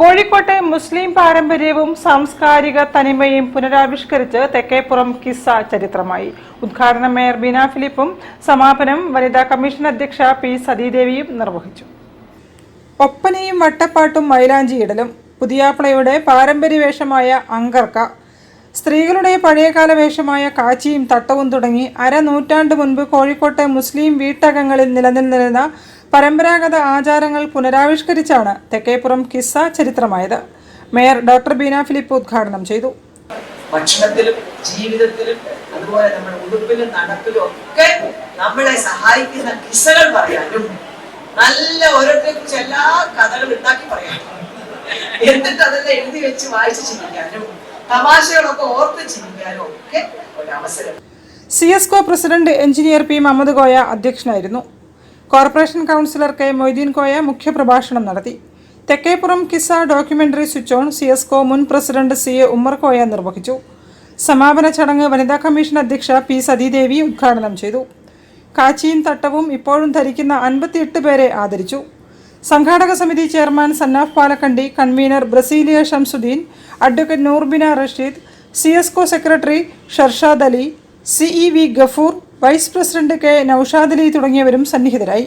കോഴിക്കോട്ടെ മുസ്ലിം പാരമ്പര്യവും സാംസ്കാരിക തനിമയും പുനരാവിഷ്കരിച്ച് തെക്കേപ്പുറം കിസ്സ ചരിത്രമായി. ഉദ്ഘാടനം മേയർ ബീന ഫിലിപ്പും സമാപനം വനിതാ കമ്മീഷൻ അധ്യക്ഷ പി സതീദേവിയും നിർവഹിച്ചു. ഒപ്പനയും വട്ടപ്പാട്ടും മൈലാഞ്ചിയിടലും, പുതിയാപ്ലയുടെ പാരമ്പര്യ വേഷമായ അങ്കർക്ക, സ്ത്രീകളുടെ പഴയകാല വേഷമായ കാച്ചിയും തട്ടവും തുടങ്ങി അരനൂറ്റാണ്ട് മുൻപ് കോഴിക്കോട്ടെ മുസ്ലിം വീട്ടകങ്ങളിൽ നിലനിന്നിരുന്ന പരമ്പരാഗത ആചാരങ്ങൾ പുനരാവിഷ്കരിച്ചാണ് തെക്കേപ്പുറം കിസ്സ ചരിത്രമായത്. മേയർ ഡോക്ടർ ബീന ഫിലിപ്പ് ഉദ്ഘാടനം ചെയ്തു. ഭക്ഷണത്തിലും ജീവിതത്തിലും അതുപോലെ നമ്മുടെ ഉടുപ്പിലും നടപ്പിലും ഒക്കെ നമ്മളെ സഹായിക്കുന്ന കിസ്സകൾ പറയാനും, നല്ല ഓരോരുത്തരെ കുറിച്ച് എല്ലാ കഥകളും ഉണ്ടാക്കി പറയാനും, എന്നിട്ട് അതെല്ലാം എഴുതി വെച്ച് വായിച്ച് ചിന്തിക്കാനും, തമാശകളൊക്കെ ഓർത്ത് ചിന്തിക്കാനും ഒക്കെ ഒരവസരം. CSCO president engineer P Muhammad Koya അധ്യക്ഷനായിരുന്നു. Corporation councillor K Moideen Koya മുഖ്യപ്രഭാഷണം നടത്തി. Thekkepuram Kissa documentary switch on CSCO മുൻ പ്രസിഡന്റ് CA ഉമ്മർ കോയ നിർവഹിച്ചു. സമാപന ചടങ്ങ് വനിതാ കമ്മീഷൻ അധ്യക്ഷ പി സതീദേവി ഉദ്ഘാടനം ചെയ്തു. കാച്ചിയും തട്ടവും ഇപ്പോഴും ധരിക്കുന്ന 58 പേരെ ആദരിച്ചു. സംഘാടക സമിതി chairman Sannaf Palakkandi, convener Brasilia Shamsudheen, advocate Noorbina Rasheed, CSCO secretary Sharshad Ali, CEV Gafoor, vice president K Naushad Ali തുടങ്ങിയവരും സന്നിഹിതരായി.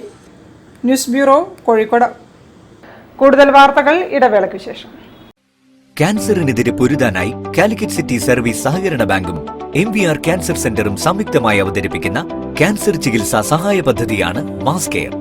News bureau, Kozhikode. കൂടുതൽ വാർത്തകൾ ഇടവേളയ്ക്ക് ശേഷം. ക്യാൻസറിനെതിരെ പൊരുതാനായി കാലിക്കറ്റ് സിറ്റി സർവീസ് സഹകരണ ബാങ്കും MVR ക്യാൻസർ സെന്ററും സംയുക്തമായി അവതരിപ്പിക്കുന്ന ക്യാൻസർ ചികിത്സാ സഹായ പദ്ധതിയാണ് മാസ് കെയർ.